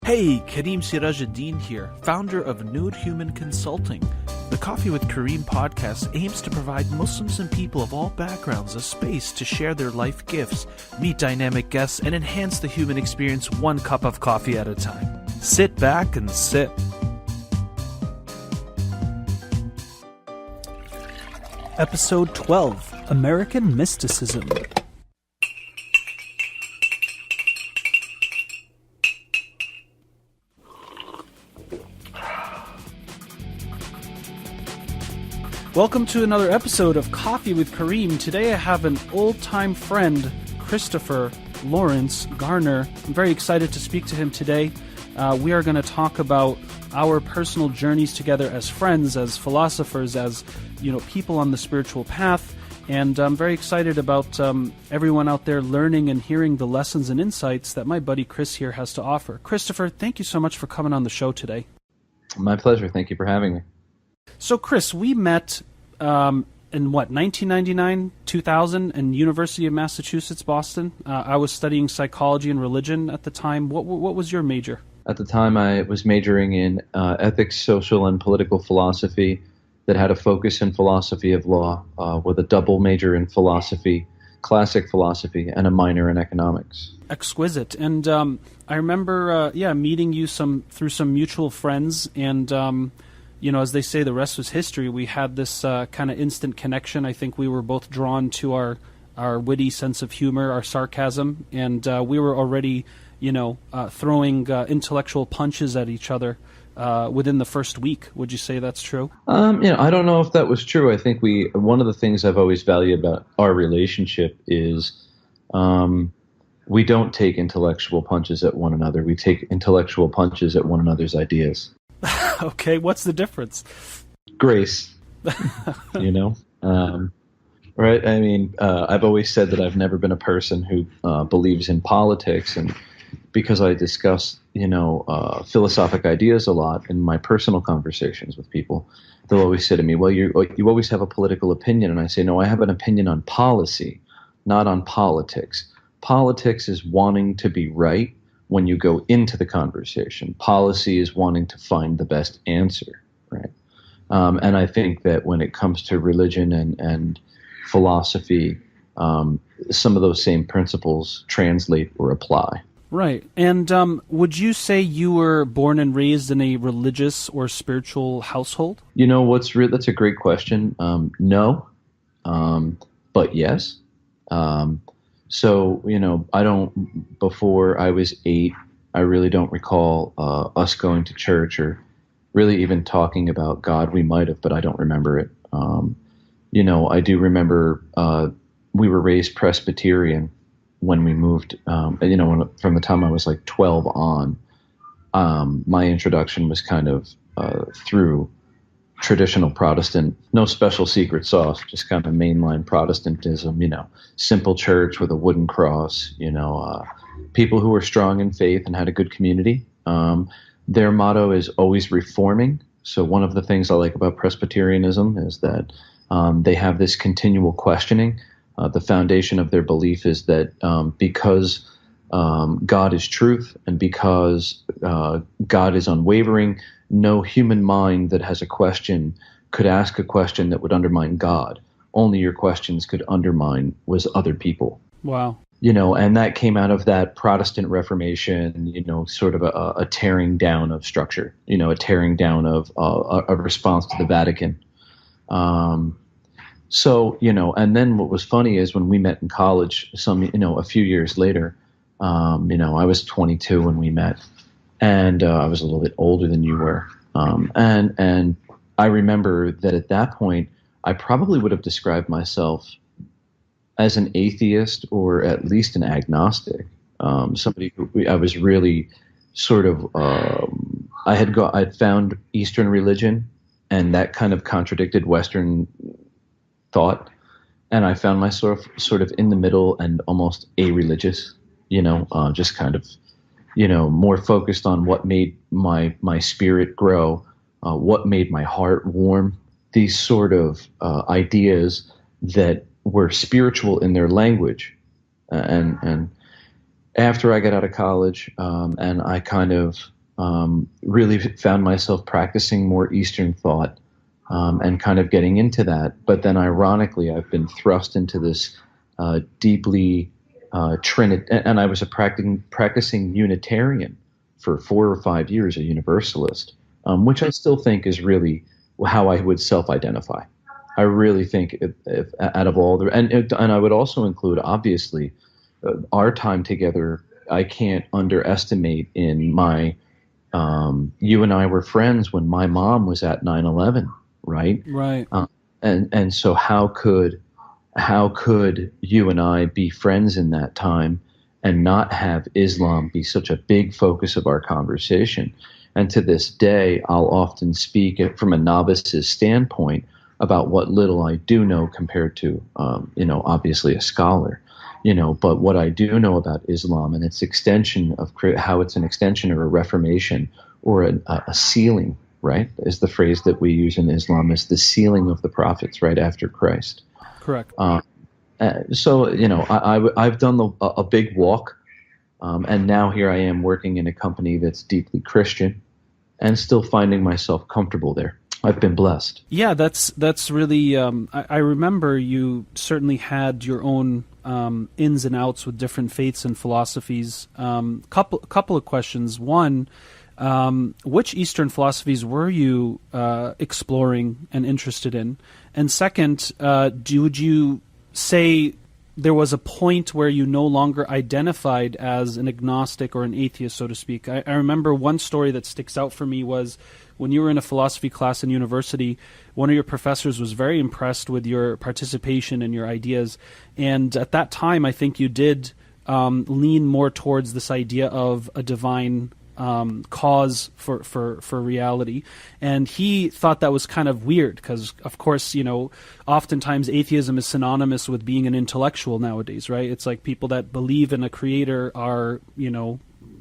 Hey, Karim Sirajuddin here, founder of Nude Human Consulting. The Coffee with Karim podcast aims to provide Muslims and people of all backgrounds a space to share their life gifts, meet dynamic guests, and enhance the human experience one cup of coffee at a time. Sit back and sip. Episode 12, American Mysticism. Welcome to another episode of Coffee with Karim. Today I have an old-time friend, Christopher Lawrence Garner. I'm very excited to speak to him today. We are going to talk about our personal journeys together as friends, as philosophers, as people on the spiritual path. And I'm very excited about everyone out there learning and hearing the lessons and insights that my buddy Chris here has to offer. Christopher, thank you so much for coming on the show today. My pleasure. Thank you for having me. So, Chris, we met in 1999, 2000, in University of Massachusetts, Boston. I was studying psychology and religion at the time. What was your major? At the time, I was majoring in ethics, social, and political philosophy that had a focus in philosophy of law, with a double major in philosophy, classic philosophy, and a minor in economics. Exquisite. And I remember, meeting you through some mutual friends, and as they say, the rest was history. We had this kind of instant connection. I think we were both drawn to our witty sense of humor, our sarcasm, and we were already, throwing intellectual punches at each other within the first week. Would you say that's true? I don't know if that was true. I think one of the things I've always valued about our relationship is we don't take intellectual punches at one another. We take intellectual punches at one another's ideas. Okay, what's the difference? Grace, right? I mean, I've always said that I've never been a person who believes in politics, and because I discuss, philosophic ideas a lot in my personal conversations with people, they'll always say to me, well, you always have a political opinion, and I say, no, I have an opinion on policy, not on politics. Politics is wanting to be right when you go into the conversation. Policy is wanting to find the best answer, right? And I think that when it comes to religion and philosophy, some of those same principles translate or apply. Right. And would you say you were born and raised in a religious or spiritual household? That's a great question. No, but yes. So, before I was 8, I really don't recall us going to church or really even talking about God. We might have, but I don't remember it. I do remember we were raised Presbyterian when we moved, from the time I was like 12 on. My introduction was kind of through traditional Protestant, no special secret sauce, just kind of mainline Protestantism, simple church with a wooden cross, people who were strong in faith and had a good community. Their motto is always reforming. So one of the things I like about Presbyterianism is that they have this continual questioning. The foundation of their belief is that because God is truth and because God is unwavering, no human mind that has a question could ask a question that would undermine God. Only your questions could undermine was other people. Wow. And that came out of that Protestant Reformation, sort of a tearing down of structure, a tearing down of a response to the Vatican. So, and then what was funny is when we met in college, a few years later, I was 22 when we met. And I was a little bit older than you were. And I remember that at that point, I probably would have described myself as an atheist or at least an agnostic. Somebody who I was really sort of, I'd found Eastern religion, and that kind of contradicted Western thought. And I found myself sort of in the middle and almost a-religious, just kind of, more focused on what made my spirit grow, what made my heart warm, these sort of ideas that were spiritual in their language. And after I got out of college, and I kind of really found myself practicing more Eastern thought, and kind of getting into that. But then, ironically, I've been thrust into this deeply and I was a practicing Unitarian for 4 or 5 years, a Universalist, which I still think is really how I would self-identify. I really think if out of all the and I would also include, obviously, our time together. I can't underestimate in my you and I were friends when my mom was at 9/11, right? Right. And so how could you and I be friends in that time and not have Islam be such a big focus of our conversation? And to this day, I'll often speak from a novice's standpoint about what little I do know compared to, obviously a scholar, but what I do know about Islam and its extension of how it's an extension or a reformation or a sealing, right, is the phrase that we use in Islam, is the sealing of the prophets right after Christ. Correct. So, I've done a big walk, and now here I am working in a company that's deeply Christian and still finding myself comfortable there. I've been blessed. Yeah, that's really. I remember you certainly had your own ins and outs with different faiths and philosophies. Couple of questions. One, which Eastern philosophies were you exploring and interested in? And second, would you say there was a point where you no longer identified as an agnostic or an atheist, so to speak? I remember one story that sticks out for me was when you were in a philosophy class in university, one of your professors was very impressed with your participation and your ideas. And at that time, I think you did lean more towards this idea of a divine cause for reality. And he thought that was kind of weird because, of course, oftentimes atheism is synonymous with being an intellectual nowadays, right? It's like people that believe in a creator are,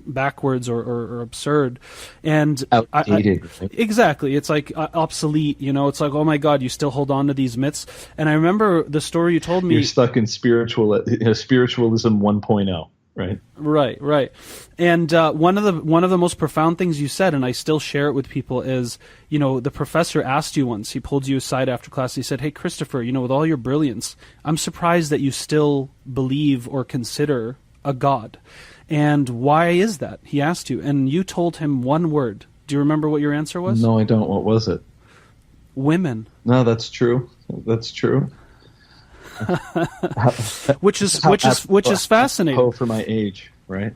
backwards or absurd and outdated. Exactly. It's like obsolete, it's like, oh my God, you still hold on to these myths. And I remember the story you told me. You're stuck in spiritualism 1.0. Right. And one of the most profound things you said, and I still share it with people, is, the professor asked you once, he pulled you aside after class, he said, "Hey, Christopher, with all your brilliance, I'm surprised that you still believe or consider a God. And why is that?" He asked you, and you told him one word. Do you remember what your answer was? No, I don't. What was it? Women. No, that's true. That's true. which is fascinating. For my age, right?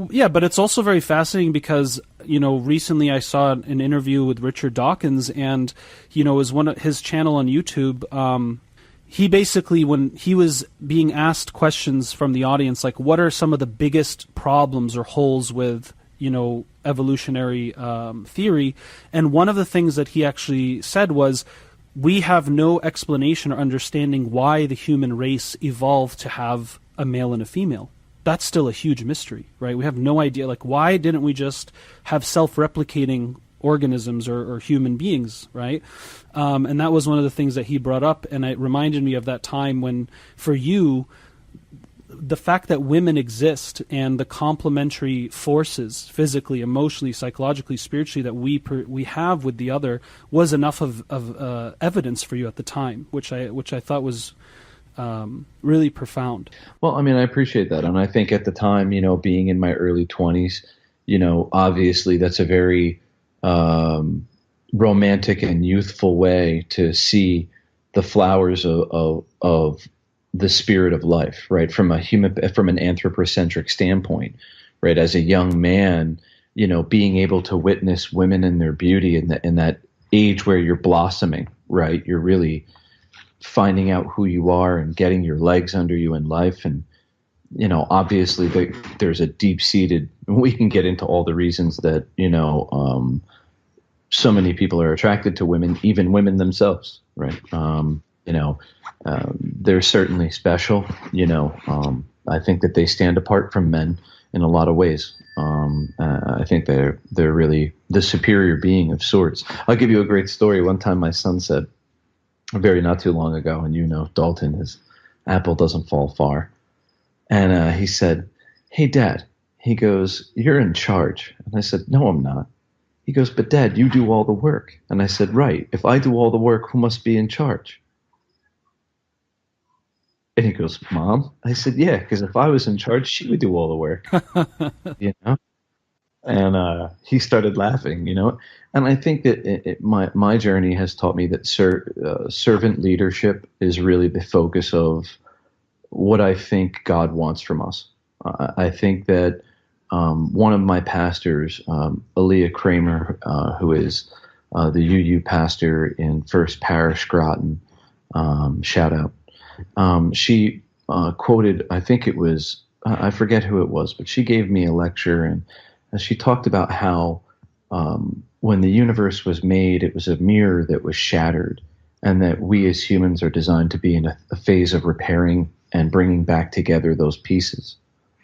Yeah, but it's also very fascinating because recently I saw an interview with Richard Dawkins, and it was one of his channel on YouTube. He basically, when he was being asked questions from the audience, like what are some of the biggest problems or holes with evolutionary theory, and one of the things that he actually said was, we have no explanation or understanding why the human race evolved to have a male and a female. That's still a huge mystery, right? We have no idea. Like, why didn't we just have self-replicating organisms or human beings, right? And that was one of the things that he brought up, and it reminded me of that time when, for you, the fact that women exist and the complementary forces, physically, emotionally, psychologically, spiritually, that we have with the other was enough of evidence for you at the time, which I thought was really profound. Well, I appreciate that, and I think at the time, being in my early 20s, obviously that's a very romantic and youthful way to see the flowers of the spirit of life, right? From an anthropocentric standpoint, right? As a young man, being able to witness women in their beauty in that age where you're blossoming, right? You're really finding out who you are and getting your legs under you in life. And, obviously there's a deep-seated, we can get into all the reasons that, so many people are attracted to women, even women themselves, right? They're certainly special. I think that they stand apart from men in a lot of ways. I think they're really the superior being of sorts. I'll give you a great story. One time my son said, not too long ago, and Dalton, his apple doesn't fall far. And he said, "Hey, Dad," He goes, "You're in charge." And I said, "No, I'm not." He goes, "But Dad, you do all the work." And I said, "Right. If I do all the work, who must be in charge?" And he goes, "Mom?" I said, "Yeah, because if I was in charge, she would do all the work." You know? And he started laughing, And I think that my journey has taught me that servant leadership is really the focus of what I think God wants from us. I think that one of my pastors, Aaliyah Kramer, who is the UU pastor in First Parish Groton, shout out. She quoted, I think it was, I forget who it was, but she gave me a lecture, and she talked about how when the universe was made, it was a mirror that was shattered, and that we as humans are designed to be in a phase of repairing and bringing back together those pieces.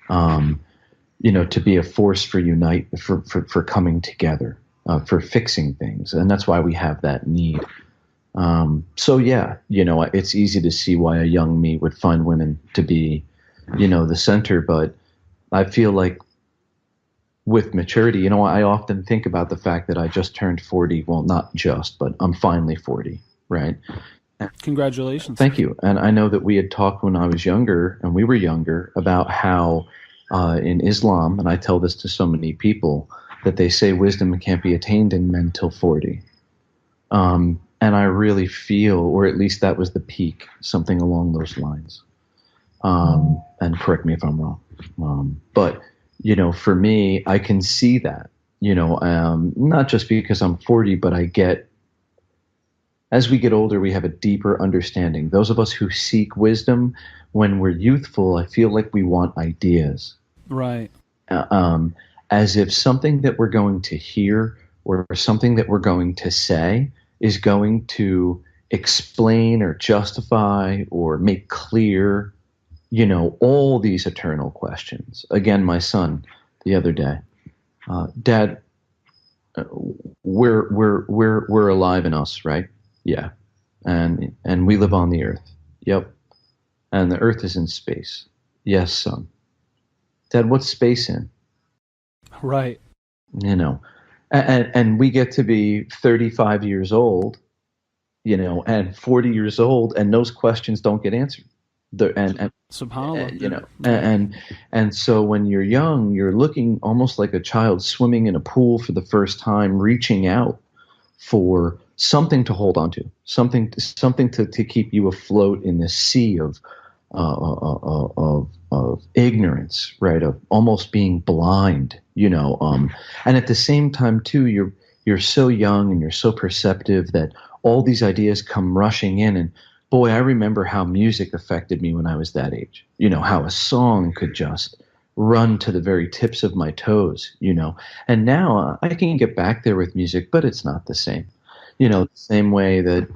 To be a force for coming together, for fixing things, and that's why we have that need. So yeah, it's easy to see why a young me would find women to be, the center. But I feel like with maturity, I often think about the fact that I just turned 40. Well, not just, but I'm finally 40, right? Congratulations. Thank you. And I know that we had talked when I was younger, and we were younger, about how in Islam, and I tell this to so many people, that they say wisdom can't be attained in men till 40. And I really feel, or at least that was the peak, something along those lines. And correct me if I'm wrong. But, for me, I can see that, not just because I'm 40, but as we get older, we have a deeper understanding. Those of us who seek wisdom, when we're youthful, I feel like we want ideas. Right. As if something that we're going to hear or something that we're going to say is going to explain or justify or make clear, all these eternal questions. Again, my son, the other day, Dad, we're alive in us, right? Yeah, and we live on the earth. Yep, and the earth is in space. Yes, son. Dad, what's space in? Right. And we get to be 35 years old, and 40 years old, and those questions don't get answered. SubhanAllah. And so when you're young, you're looking almost like a child swimming in a pool for the first time, reaching out for something to hold on to, something to keep you afloat in this sea of ignorance, right? Of almost being blind, and at the same time too, you're so young and you're so perceptive that all these ideas come rushing in. And boy, I remember how music affected me when I was that age. How a song could just run to the very tips of my toes. And now I can get back there with music, but it's not the same. The same way that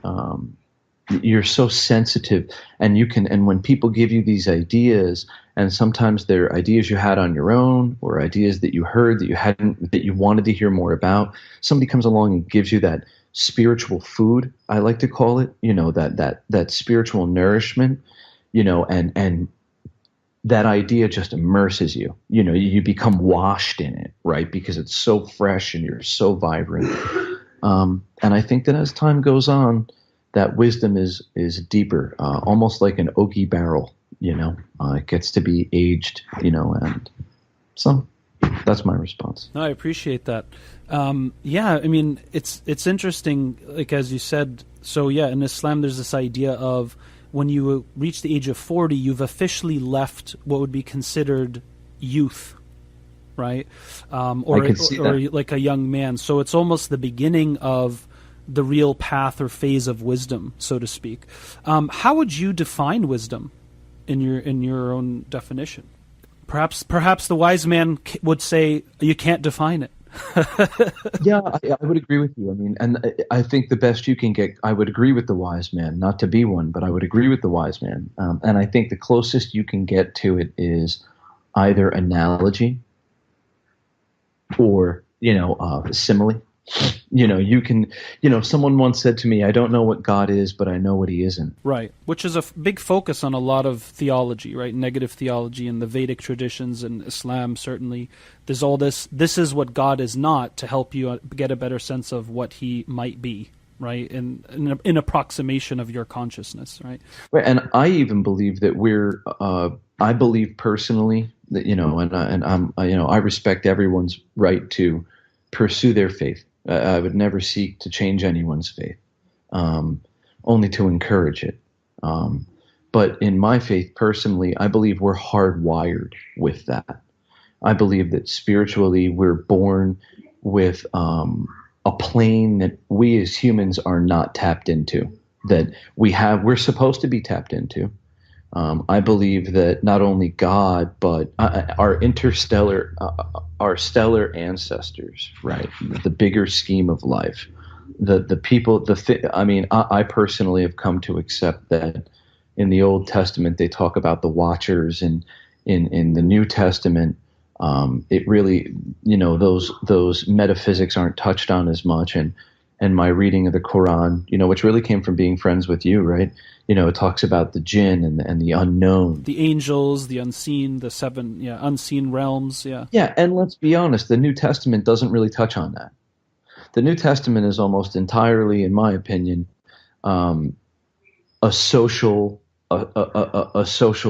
you're so sensitive, and when people give you these ideas, and sometimes they're ideas you had on your own, or ideas that you heard that you wanted to hear more about. Somebody comes along and gives you that spiritual food, I like to call it, that spiritual nourishment, and that idea just immerses you. You become washed in it, right? Because it's so fresh and you're so vibrant. And I think that as time goes on, that wisdom is deeper, almost like an oaky barrel. It gets to be aged, and so that's my response. No, I appreciate that. Yeah, I mean, it's interesting, like as you said. So yeah, in Islam, there's this idea of when you reach the age of 40, you've officially left what would be considered youth, right? Or like a young man. So it's almost the beginning of the real path or phase of wisdom, so to speak. How would you define wisdom in your own definition? Perhaps the wise man would say you can't define it. Yeah, I would agree with you. I mean, and I think the best you can get, I would agree with the wise man, not to be one, but I would agree with the wise man. And I think the closest you can get to it is either analogy or, simile. You can, someone once said to me, I don't know what God is, but I know what he isn't. Right, which is a big focus on a lot of theology, right? Negative theology in the Vedic traditions and Islam, certainly. There's all this is what God is not, to help you get a better sense of what he might be, right? In approximation of your consciousness, right? Right, and I even believe that I believe personally that, I respect everyone's right to pursue their faith. I would never seek to change anyone's faith, only to encourage it. But in my faith personally, I believe we're hardwired with that. I believe that spiritually we're born with a plane that we as humans are not tapped into, that we're supposed to be tapped into. I believe that not only God, but our stellar ancestors, right? The bigger scheme of life, the people, I personally have come to accept that in the Old Testament they talk about the Watchers, and in the New Testament, it really, those metaphysics aren't touched on as much, and my reading of the Quran, which really came from being friends with you, right? It talks about the jinn and the unknown. The angels, the unseen, the seven unseen realms, yeah. Yeah, and let's be honest, the New Testament doesn't really touch on that. The New Testament is almost entirely, in my opinion, a social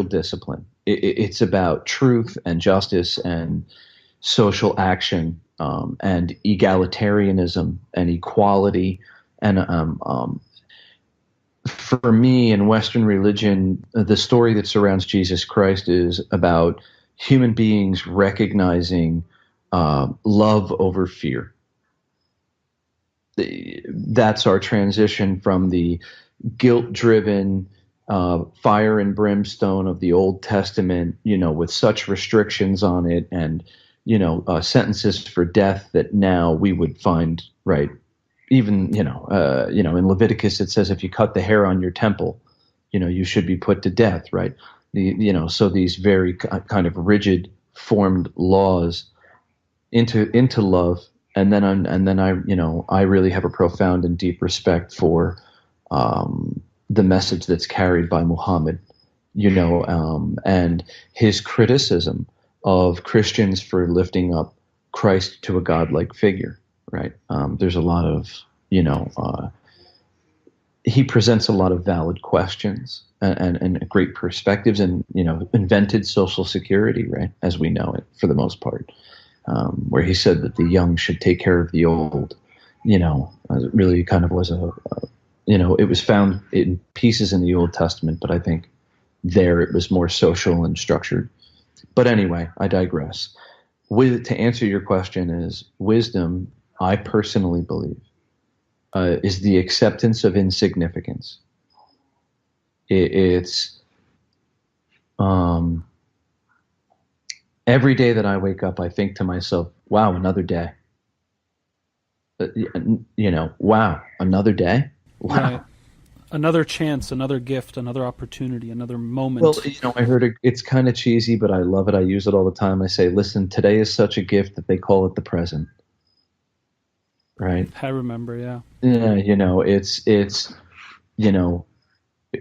discipline. It's about truth and justice and social action, and egalitarianism and equality. And for me, in Western religion, the story that surrounds Jesus Christ is about human beings recognizing love over fear. That's our transition from the guilt-driven fire and brimstone of the Old Testament, with such restrictions on it, and sentences for death that now we would find, right. Even in Leviticus it says if you cut the hair on your temple, you should be put to death, right? So these very kind of rigid formed laws into love, and then I really have a profound and deep respect for the message that's carried by Muhammad, and his criticism of Christians for lifting up Christ to a godlike figure. Right. There's a lot of, he presents a lot of valid questions and great perspectives, and, invented Social Security, right, as we know it for the most part, where he said that the young should take care of the old, it really kind of was it was found in pieces in the Old Testament, but I think there it was more social and structured. But anyway, I digress. To answer your question, is wisdom, I personally believe, is the acceptance of insignificance. It's every day that I wake up, I think to myself, wow, another day. Wow, another day. Wow. Right. Another chance, another gift, another opportunity, another moment. Well, I heard it's kind of cheesy, but I love it. I use it all the time. I say, listen, today is such a gift that they call it the present. Right. I remember, yeah. Yeah,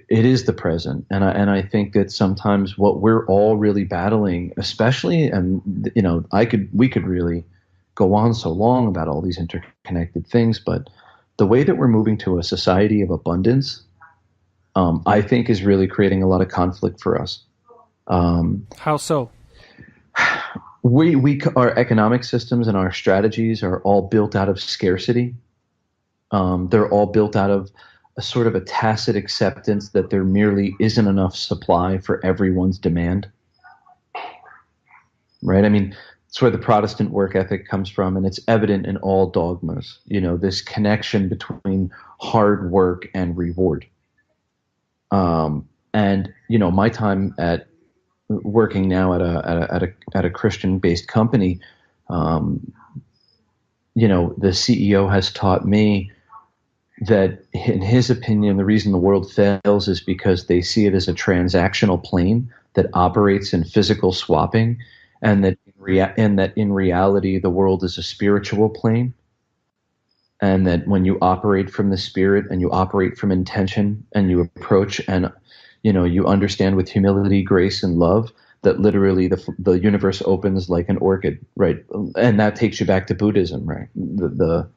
it is the present, and I think that sometimes what we're all really battling, especially, and we could really go on so long about all these interconnected things, but the way that we're moving to a society of abundance, I think, is really creating a lot of conflict for us. How so? Our economic systems and our strategies are all built out of scarcity. They're all built out of a sort of a tacit acceptance that there merely isn't enough supply for everyone's demand. Right? I mean, it's where the Protestant work ethic comes from, and it's evident in all dogmas. This connection between hard work and reward. And my time at working now at a Christian-based company, the CEO has taught me that, in his opinion, the reason the world fails is because they see it as a transactional plane that operates in physical swapping, and that in reality the world is a spiritual plane. and that when you operate from the Spirit and you operate from intention and you approach and you understand with humility, grace, and love, that literally the universe opens like an orchid, right? And that takes you back to Buddhism, right? The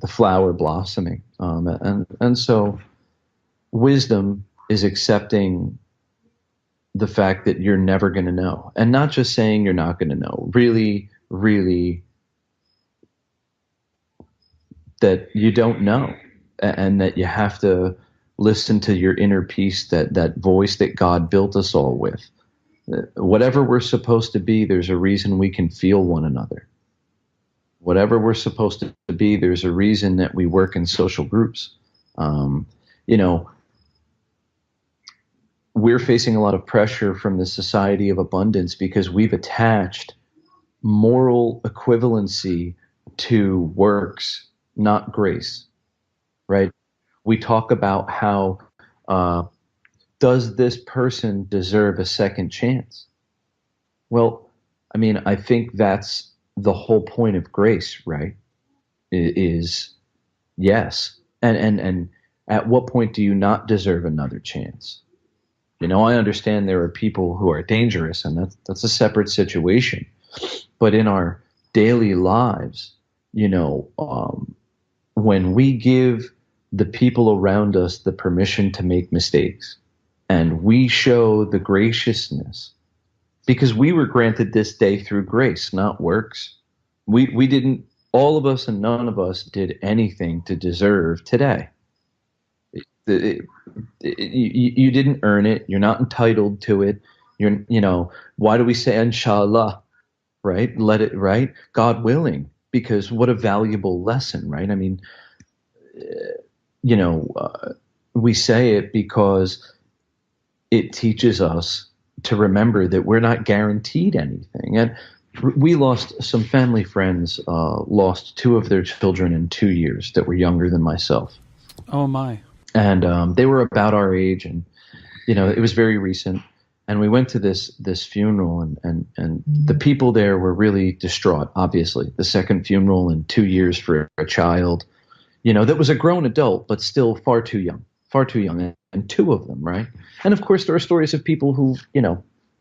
flower blossoming, and so wisdom is accepting the fact that you're never going to know, and not just saying you're not going to know. Really, really, that you don't know, and that you have to listen to your inner peace, that voice that God built us all with. Whatever we're supposed to be, there's a reason we can feel one another. Whatever we're supposed to be, there's a reason that we work in social groups. We're facing a lot of pressure from the society of abundance because we've attached moral equivalency to works, not grace, right? We talk about how does this person deserve a second chance? Well, I mean, I think that's the whole point of grace, right? Is yes. And at what point do you not deserve another chance? I understand there are people who are dangerous, and that's a separate situation. But in our daily lives, when we give the people around us the permission to make mistakes, and we show the graciousness, because we were granted this day through grace, not works. We didn't, all of us and none of us did anything to deserve today. You didn't earn it. You're not entitled to it. Why do we say inshallah, right? Let it, right? God willing, because what a valuable lesson, right? I mean, we say it because it teaches us to remember that we're not guaranteed anything. And we lost some family friends, lost 2 of their children in 2 years that were younger than myself. Oh my. And they were about our age, and it was very recent. And we went to this funeral, and the people there were really distraught. Obviously, the second funeral in 2 years for a child, that was a grown adult, but still far too young, and 2 of them, right? And of course, there are stories of people who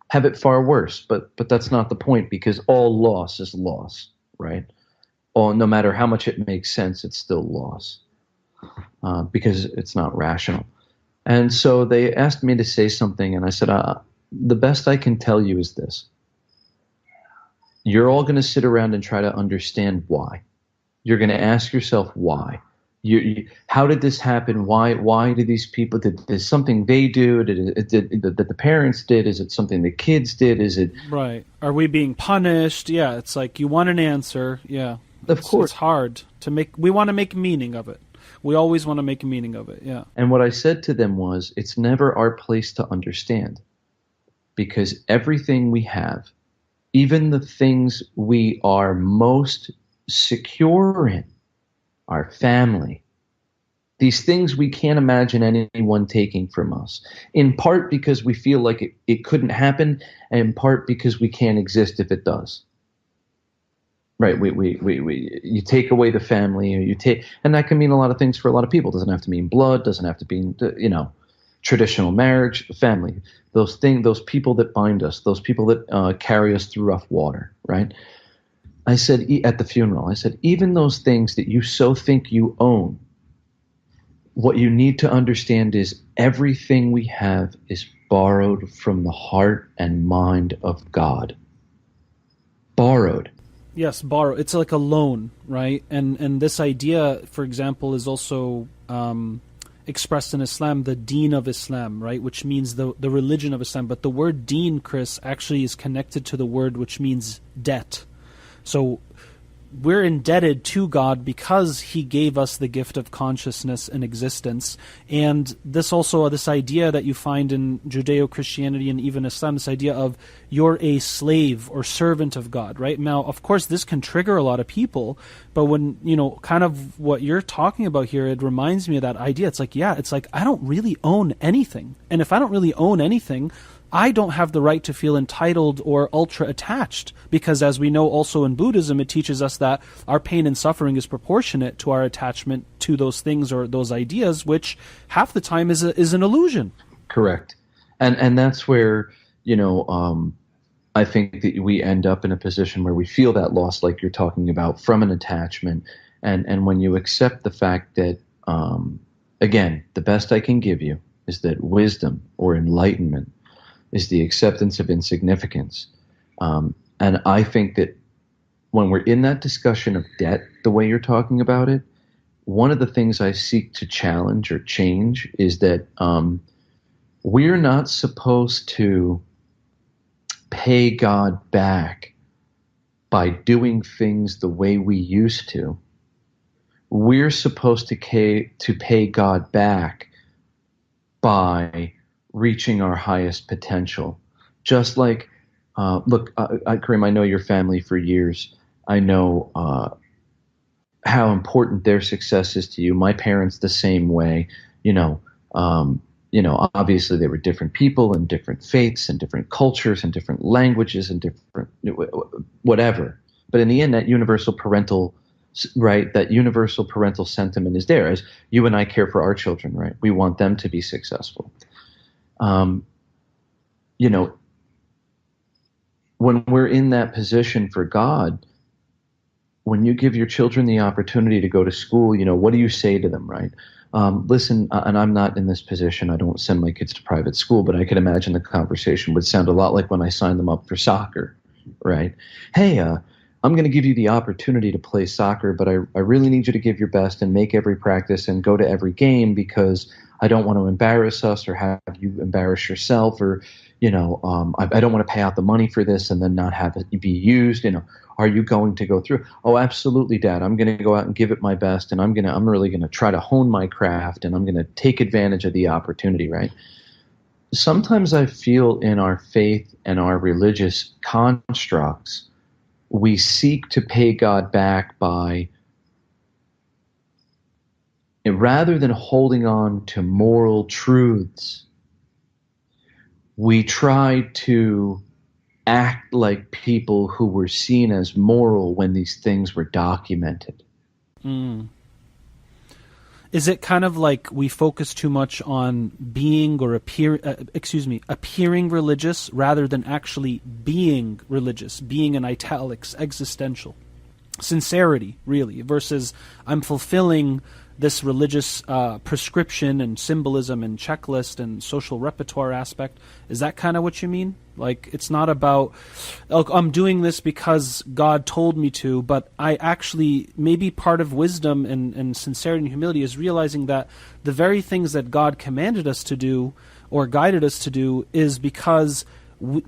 have it far worse, but that's not the point, because all loss is loss, right? No matter how much it makes sense, it's still loss. Because it's not rational. And so they asked me to say something, and I said, the best I can tell you is this. You're all going to sit around and try to understand why. You're going to ask yourself why. How did this happen? Why do these people, did something they do? Did the parents did? Is it something the kids did? Is it... Right. Are we being punished? Yeah, it's like you want an answer. Yeah. Of course. It's hard to make, we want to make meaning of it. We always want to make a meaning of it, yeah. And what I said to them was, it's never our place to understand, because everything we have, even the things we are most secure in, our family, these things we can't imagine anyone taking from us, in part because we feel like it couldn't happen, and in part because we can't exist if it does. Right, you take away the family, and that can mean a lot of things for a lot of people. It doesn't have to mean blood, doesn't have to be, traditional marriage, family, those people that bind us, those people that carry us through rough water, right? I said at the funeral, even those things that you so think you own, what you need to understand is everything we have is borrowed from the heart and mind of God. Borrowed. Yes, borrow. It's like a loan, right? And this idea, for example, is also expressed in Islam, the deen of Islam, right? Which means the religion of Islam. But the word deen, Chris, actually is connected to the word which means debt. So we're indebted to God because he gave us the gift of consciousness and existence. And this idea that you find in Judeo-Christianity and even Islam, this idea of you're a slave or servant of God, right? Now, of course, this can trigger a lot of people, but when, kind of what you're talking about here, it reminds me of that idea. It's like I don't really own anything. And if I don't really own anything, I don't have the right to feel entitled or ultra attached, because as we know also in Buddhism, it teaches us that our pain and suffering is proportionate to our attachment to those things or those ideas, which half the time is an illusion. Correct. And that's where, I think that we end up in a position where we feel that loss, like you're talking about, from an attachment. And when you accept the fact that, again, the best I can give you is that wisdom or enlightenment is the acceptance of insignificance. And I think that when we're in that discussion of debt, the way you're talking about it, one of the things I seek to challenge or change is that we're not supposed to pay God back by doing things the way we used to. We're supposed to pay God back by reaching our highest potential. Just like, look, Karim, I know your family for years. I know how important their success is to you. My parents, the same way. Obviously they were different people and different faiths and different cultures and different languages and different whatever. But in the end, that universal parental sentiment is there. As you and I care for our children, right? We want them to be successful. When we're in that position for God, when you give your children the opportunity to go to school, what do you say to them, right? Listen, and I'm not in this position. I don't send my kids to private school, but I can imagine the conversation would sound a lot like when I signed them up for soccer, right? Hey, I'm going to give you the opportunity to play soccer, but I really need you to give your best and make every practice and go to every game, because I don't want to embarrass us or have you embarrass yourself, or, I don't want to pay out the money for this and then not have it be used. Are you going to go through? Oh, absolutely, Dad. I'm going to go out and give it my best, and I'm really going to try to hone my craft, and I'm going to take advantage of the opportunity, right? Sometimes I feel in our faith and our religious constructs, we seek to pay God back by, rather than holding on to moral truths, we try to act like people who were seen as moral when these things were documented. Mm. Is it kind of like we focus too much on being or appearing religious rather than actually being religious, being in italics, existential? Sincerity, really, versus I'm fulfilling this religious prescription and symbolism and checklist and social repertoire aspect. Is that kind of what you mean? Like, it's not about, I'm doing this because God told me to, but I actually, maybe part of wisdom and sincerity and humility is realizing that the very things that God commanded us to do or guided us to do is because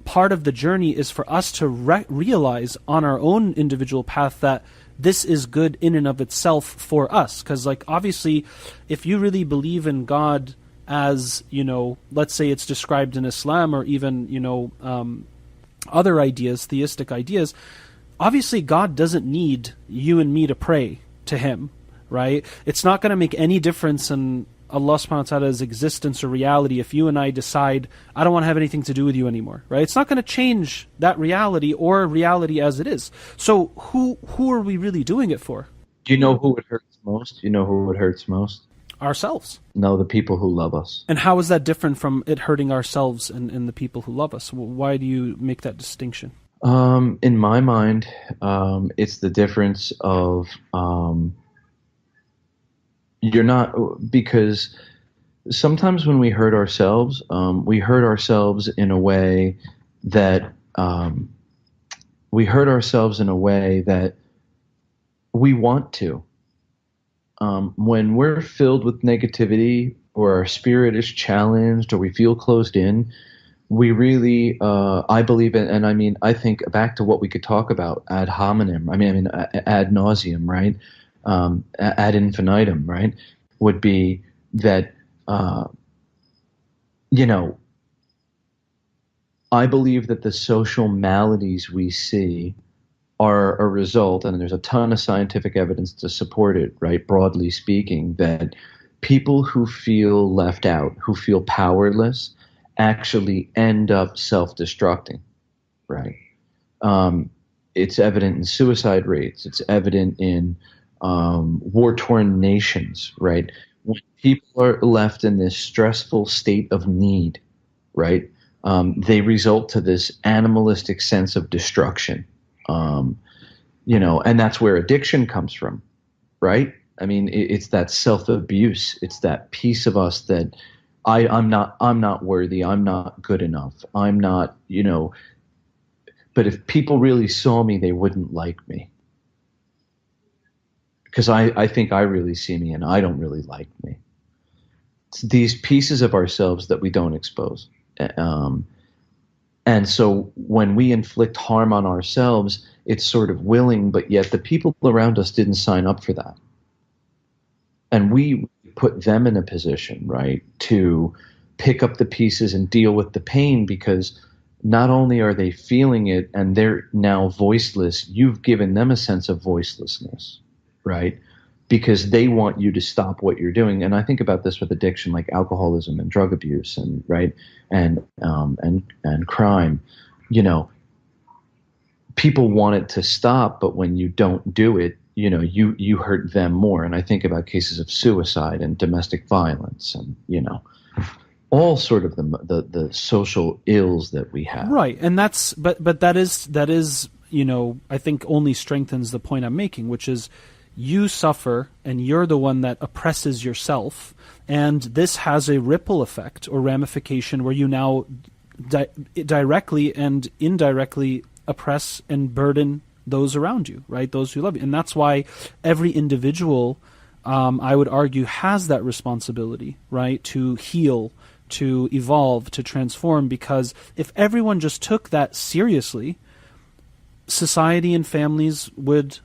part of the journey is for us to realize on our own individual path that this is good in and of itself for us. Because, like, obviously, if you really believe in God as, let's say it's described in Islam or even, other ideas, theistic ideas, obviously God doesn't need you and me to pray to him, right? It's not going to make any difference in Allah subhanahu wa ta'ala's existence or reality if you and I decide, I don't want to have anything to do with you anymore, right? It's not going to change that reality or reality as it is. So who are we really doing it for? Do you know who it hurts most? Ourselves. No, the people who love us. And how is that different from it hurting ourselves and the people who love us? Why do you make that distinction? In my mind, it's the difference of you're not, because sometimes when we hurt ourselves in a way that we want to. When we're filled with negativity or our spirit is challenged or we feel closed in, we really, I believe, and I mean, I think back to what we could talk about ad hominem, ad nauseum, right? Ad infinitum, right? Would be that, I believe that the social maladies we see are a result, and there's a ton of scientific evidence to support it, right? Broadly speaking, that people who feel left out, who feel powerless, actually end up self-destructing, right? It's evident in suicide rates. It's evident in war-torn nations, right? When people are left in this stressful state of need, right? They result to this animalistic sense of destruction, um, and that's where addiction comes from, right? I mean, it's that self-abuse. It's that piece of us that I'm not worthy. I'm not good enough. I'm not, but if people really saw me, they wouldn't like me because I think I really see me and I don't really like me. It's these pieces of ourselves that we don't expose. Um, and so when we inflict harm on ourselves, it's sort of willing, but yet the people around us didn't sign up for that. And we put them in a position, right, to pick up the pieces and deal with the pain because not only are they feeling it and they're now voiceless, you've given them a sense of voicelessness, right? Because they want you to stop what you're doing. And I think about this with addiction, like alcoholism and drug abuse, and right, and crime. You know, people want it to stop, but when you don't do it, you hurt them more. And I think about cases of suicide and domestic violence, and all sort of the social ills that we have. Right, and that's but that is I think only strengthens the point I'm making, which is you suffer and you're the one that oppresses yourself, and this has a ripple effect or ramification where you now directly and indirectly oppress and burden those around you, right? Those who love you. And that's why every individual, I would argue, has that responsibility, right? To heal, to evolve, to transform, because if everyone just took that seriously, society and families would,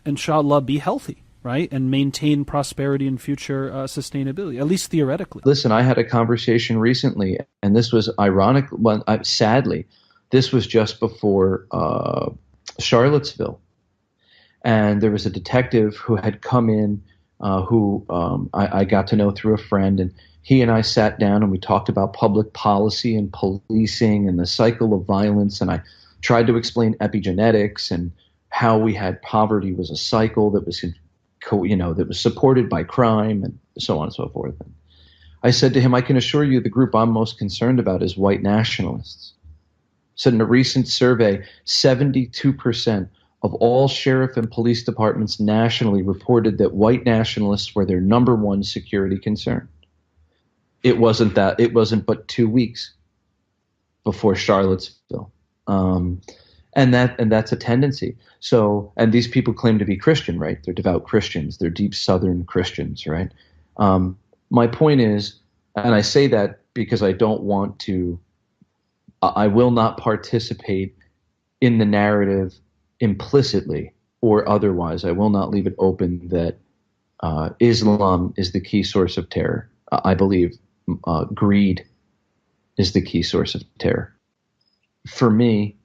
inshallah, be healthy, right? And maintain prosperity and future sustainability, at least theoretically. Listen, I had a conversation recently, and this was ironic. Well, sadly, this was just before Charlottesville. And there was a detective who had come in who I got to know through a friend. And he and I sat down and we talked about public policy and policing and the cycle of violence. And I tried to explain epigenetics and how we had poverty was a cycle that was, that was supported by crime and so on and so forth. And I said to him, I can assure you the group I'm most concerned about is white nationalists. Said in a recent survey, 72% of all sheriff and police departments nationally reported that white nationalists were their number one security concern. It wasn't but 2 weeks before Charlottesville. And that's a tendency. So, and these people claim to be Christian, right? They're devout Christians. They're deep Southern Christians, right? My point is, and I say that because I will not participate in the narrative implicitly or otherwise. I will not leave it open that Islam is the key source of terror. I believe greed is the key source of terror. For me,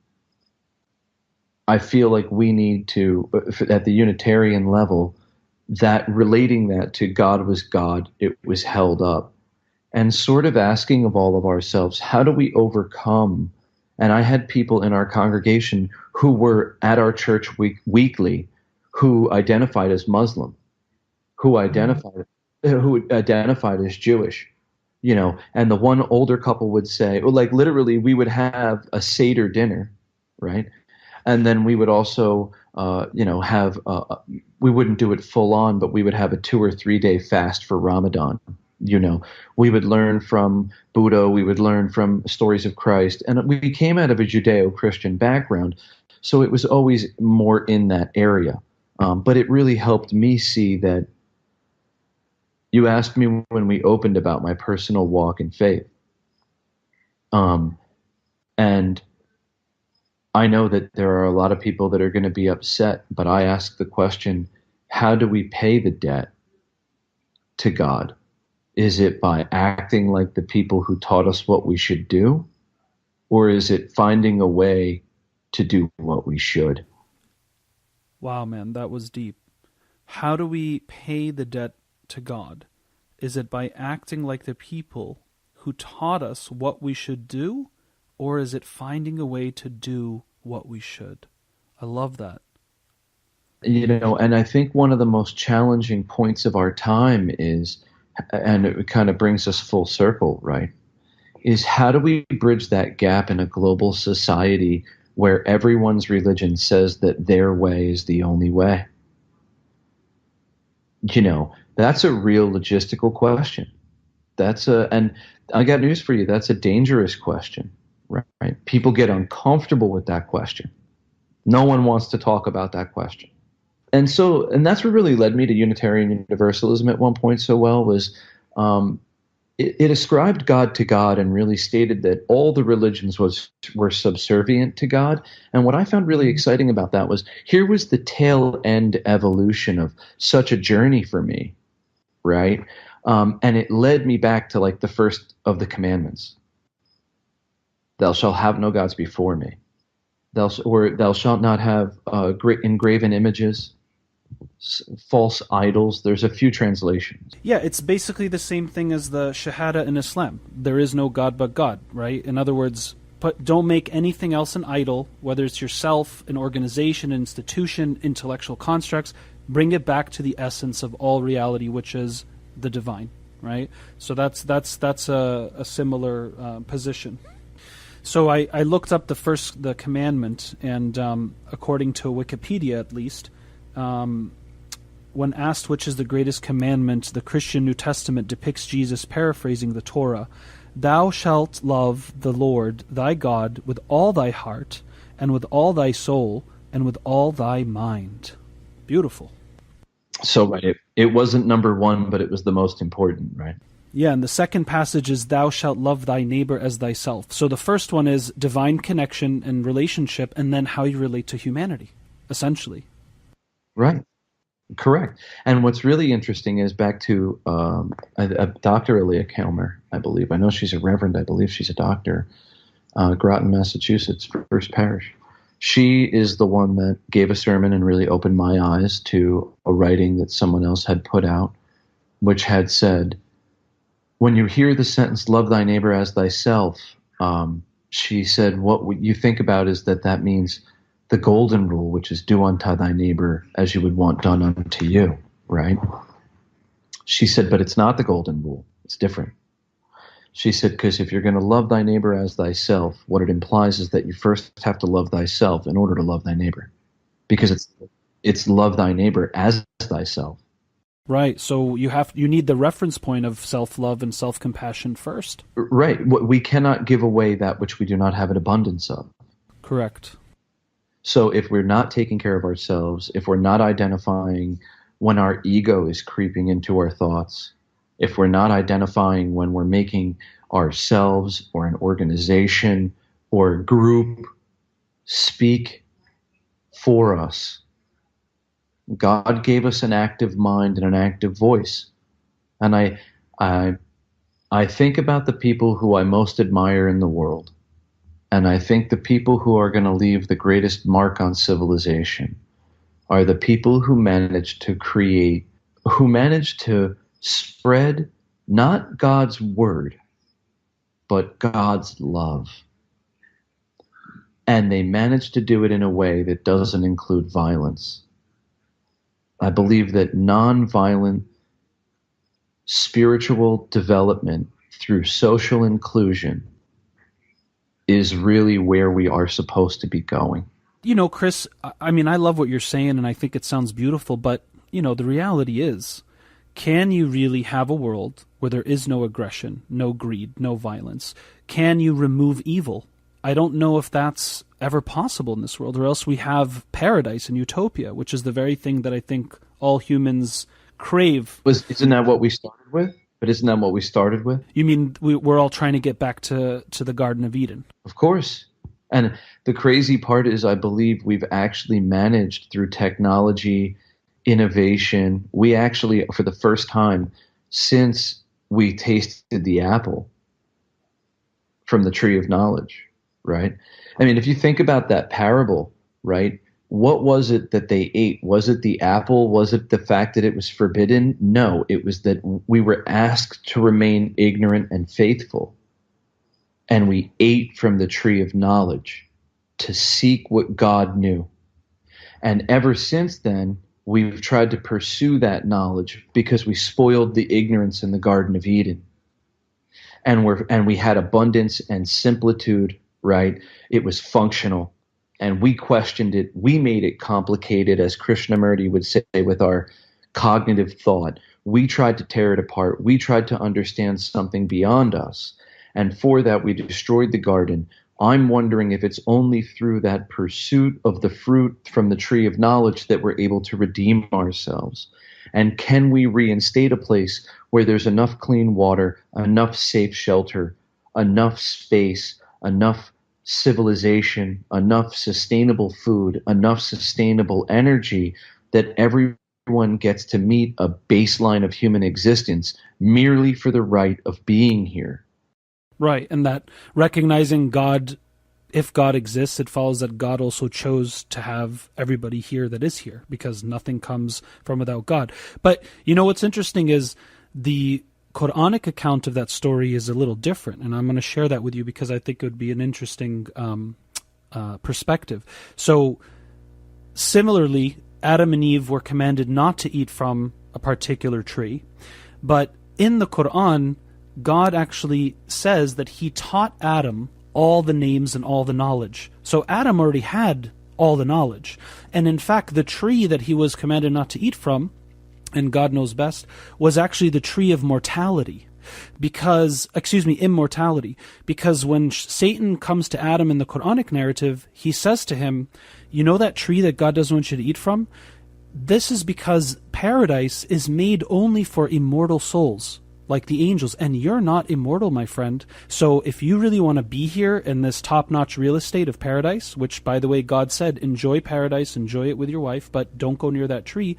I feel like we need to, at the Unitarian level, that relating that to God was God, it was held up, and sort of asking of all of ourselves, how do we overcome? And I had people in our congregation who were at our church weekly who identified as Muslim, who identified as Jewish, and the one older couple would say, well, like literally we would have a Seder dinner, right? And then we would also, have, we wouldn't do it full on, but we would have a 2 or 3 day fast for Ramadan. We would learn from Buddha, we would learn from stories of Christ, and we came out of a Judeo-Christian background, so it was always more in that area. But it really helped me see that you asked me when we opened about my personal walk in faith. And I know that there are a lot of people that are going to be upset, but I ask the question, how do we pay the debt to God? Is it by acting like the people who taught us what we should do? Or is it finding a way to do what we should? Wow, man, that was deep. How do we pay the debt to God? Is it by acting like the people who taught us what we should do, or is it finding a way to do what we should? I love that. And I think one of the most challenging points of our time is, and it kind of brings us full circle, right, is how do we bridge that gap in a global society where everyone's religion says that their way is the only way? That's a real logistical question. And I got news for you, that's a dangerous question, right? People get uncomfortable with that question. No one wants to talk about that question. And that's what really led me to Unitarian Universalism at one point so well, was it ascribed God to God and really stated that all the religions were subservient to God. And what I found really exciting about that was, here was the tail end evolution of such a journey for me, right? And it led me back to like the first of the commandments. Thou shalt have no gods before me. Thou shalt not have engraven images, false idols. There's a few translations. Yeah, it's basically the same thing as the Shahada in Islam. There is no God but God, right? In other words, don't make anything else an idol, whether it's yourself, an organization, an institution, intellectual constructs. Bring it back to the essence of all reality, which is the divine, right? So that's a similar position. So I looked up the commandment, and according to Wikipedia at least, when asked which is the greatest commandment, the Christian New Testament depicts Jesus paraphrasing the Torah: "Thou shalt love the Lord thy God with all thy heart, and with all thy soul, and with all thy mind." Beautiful. So right, it wasn't number one, but it was the most important, right? Yeah, and the second passage is, "Thou shalt love thy neighbor as thyself." So the first one is divine connection and relationship, and then how you relate to humanity, essentially. Right. Correct. And what's really interesting is back to Dr. Aaliyah Kelmer, I believe. I know she's a reverend. I believe she's a doctor. Groton, Massachusetts, First Parish. She is the one that gave a sermon and really opened my eyes to a writing that someone else had put out, which had said, when you hear the sentence, "love thy neighbor as thyself," she said, what you think about is that means the golden rule, which is do unto thy neighbor as you would want done unto you, right? She said, but it's not the golden rule. It's different. She said, because if you're going to love thy neighbor as thyself, what it implies is that you first have to love thyself in order to love thy neighbor, because it's love thy neighbor as thyself. Right. So you need the reference point of self-love and self-compassion first. Right. We cannot give away that which we do not have an abundance of. Correct. So if we're not taking care of ourselves, if we're not identifying when our ego is creeping into our thoughts, if we're not identifying when we're making ourselves or an organization or a group speak for us, God gave us an active mind and an active voice. And I think about the people who I most admire in the world. And I think the people who are going to leave the greatest mark on civilization are the people who managed to spread not God's word, but God's love. And they managed to do it in a way that doesn't include violence. I believe that nonviolent spiritual development through social inclusion is really where we are supposed to be going. Chris, I mean, I love what you're saying, and I think it sounds beautiful, but, the reality is, can you really have a world where there is no aggression, no greed, no violence? Can you remove evil? I don't know if that's ever possible in this world, or else we have paradise and utopia, which is the very thing that I think all humans crave. Isn't that what we started with? But isn't that what we started with? You mean we're all trying to get back to the Garden of Eden? Of course. And the crazy part is I believe we've actually managed through technology, innovation. We actually, for the first time since we tasted the apple from the tree of knowledge, right? I mean, if you think about that parable, right? What was it that they ate? Was it the apple? Was it the fact that it was forbidden? No, it was that we were asked to remain ignorant and faithful. and we ate from the tree of knowledge to seek what God knew. And ever since then, we've tried to pursue that knowledge because we spoiled the ignorance in the Garden of Eden. And we had abundance and similitude, right? It was functional. And we questioned it. We made it complicated, as Krishnamurti would say, with our cognitive thought. We tried to tear it apart. We tried to understand something beyond us. And for that, we destroyed the garden. I'm wondering if it's only through that pursuit of the fruit from the tree of knowledge that we're able to redeem ourselves. And can we reinstate a place where there's enough clean water, enough safe shelter, enough space, enough civilization, enough sustainable food, enough sustainable energy that everyone gets to meet a baseline of human existence merely for the right of being here? Right, and that recognizing God, if God exists, it follows that God also chose to have everybody here that is here, because nothing comes from without God. But you know what's interesting is the Quranic account of that story is a little different, and I'm going to share that with you because I think it would be an interesting perspective. So similarly, Adam and Eve were commanded not to eat from a particular tree, but in the Quran, God actually says that he taught Adam all the names and all the knowledge. So Adam already had all the knowledge. And in fact, the tree that he was commanded not to eat from, and God knows best, was actually the tree of immortality. Because when Satan comes to Adam in the Quranic narrative, he says to him, you know that tree that God doesn't want you to eat from? This is because paradise is made only for immortal souls, like the angels, and you're not immortal, my friend. So if you really want to be here in this top-notch real estate of paradise, which, by the way, God said, enjoy paradise, enjoy it with your wife, but don't go near that tree,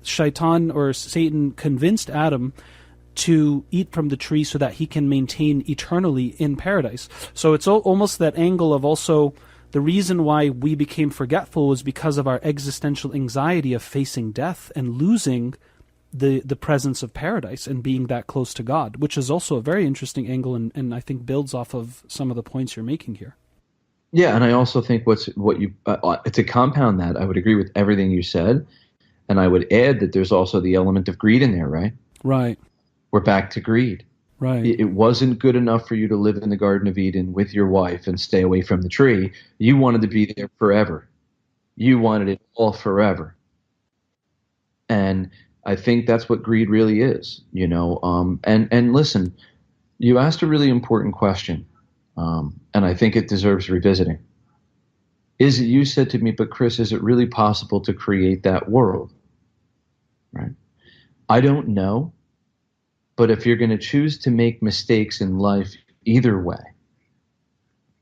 Shaitan or Satan convinced Adam to eat from the tree so that he can maintain eternally in paradise. So it's almost that angle of also the reason why we became forgetful was because of our existential anxiety of facing death and losing the presence of paradise and being that close to God, which is also a very interesting angle and I think builds off of some of the points you're making here. Yeah, and I also think to compound that, I would agree with everything you said, and I would add that there's also the element of greed in there, right? Right. We're back to greed. Right. It wasn't good enough for you to live in the Garden of Eden with your wife and stay away from the tree. You wanted to be there forever. You wanted it all forever. And I think that's what greed really is, you know. And listen, you asked a really important question, and I think it deserves revisiting. You said to me, but Chris, is it really possible to create that world? Right? I don't know, but if you're going to choose to make mistakes in life either way,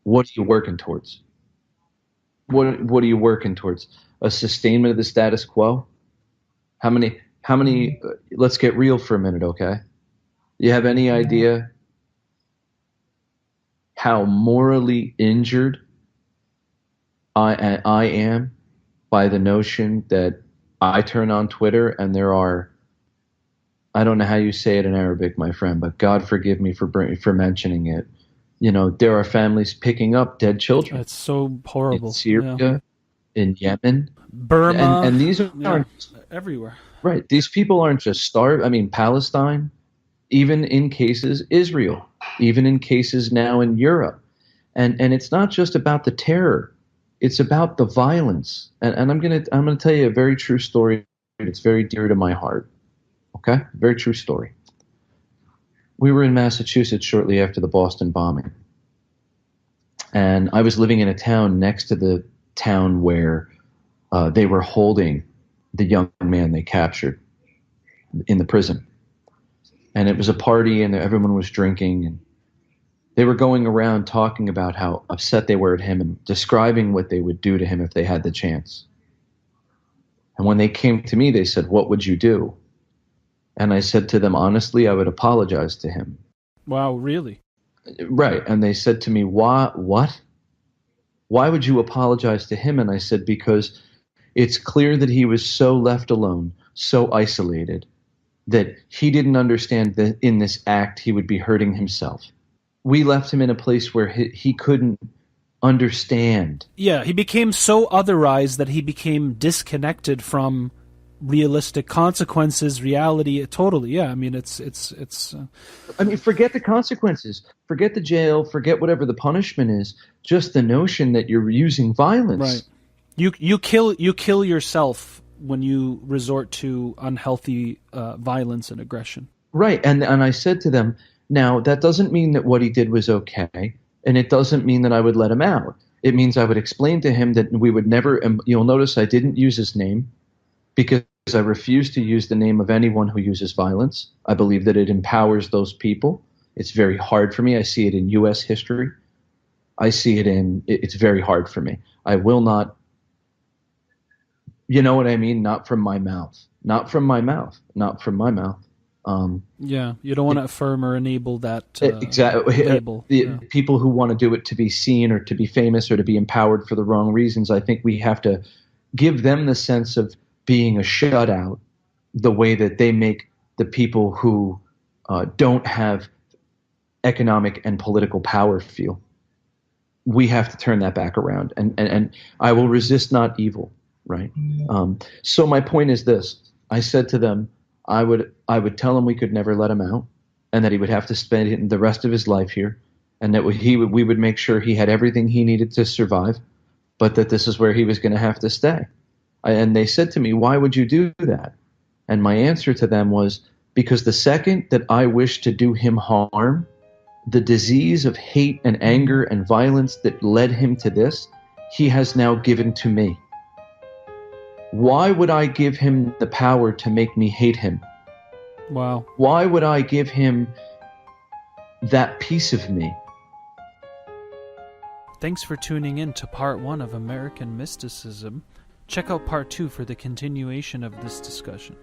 what are you working towards? What are you working towards? A sustainment of the status quo? How many, let's get real for a minute, okay? You have any idea how morally injured I am by the notion that I turn on Twitter and there are, I don't know how you say it in Arabic, my friend, but God forgive me for mentioning it. You know, there are families picking up dead children. That's so horrible. In Syria, in Yemen, Burma, and these aren't everywhere. Right. These people aren't just starved. I mean, Palestine, even in cases, Israel, even in cases now in Europe. And it's not just about the terror. It's about the violence. And I'm gonna tell you a very true story. It's very dear to my heart. Okay? Very true story. We were in Massachusetts shortly after the Boston bombing. And I was living in a town next to the town where they were holding the young man they captured in the prison. And it was a party and everyone was drinking and they were going around talking about how upset they were at him and describing what they would do to him if they had the chance. And when they came to me, they said, "What would you do?" And I said to them, honestly, I would apologize to him. Wow, really? Right. And they said to me, what? Why would you apologize to him? And I said, because it's clear that he was so left alone, so isolated, that he didn't understand that in this act he would be hurting himself. we left him in a place where he couldn't understand. Yeah, he became so otherized that he became disconnected from realistic consequences, reality. Totally, yeah. I mean, it's. I mean, forget the consequences, forget the jail, forget whatever the punishment is. Just the notion that you're using violence. Right. You kill yourself when you resort to unhealthy violence and aggression. Right, and I said to them, now that doesn't mean that what he did was okay, and it doesn't mean that I would let him out. It means I would explain to him that we would never. And you'll notice I didn't use his name because I refuse to use the name of anyone who uses violence. I believe that it empowers those people. It's very hard for me. I see it in U.S. history. I see it in. It's very hard for me. I will not. You know what I mean? Not from my mouth. Not from my mouth. Not from my mouth. Yeah, you don't want to affirm or enable that exactly. label. People who want to do it to be seen or to be famous or to be empowered for the wrong reasons, I think we have to give them the sense of being a shutout the way that they make the people who don't have economic and political power feel. We have to turn that back around. And I will resist not evil, right? So my point is this. I said to them, I would tell him we could never let him out, and that he would have to spend the rest of his life here, and that we would make sure he had everything he needed to survive, but that this is where he was going to have to stay. And they said to me, why would you do that? And my answer to them was, because the second that I wish to do him harm, the disease of hate and anger and violence that led him to this, he has now given to me. Why would I give him the power to make me hate him? Wow. Why would I give him that piece of me? Thanks for tuning in to part 1 of American Mysticism. Check out part 2 for the continuation of this discussion.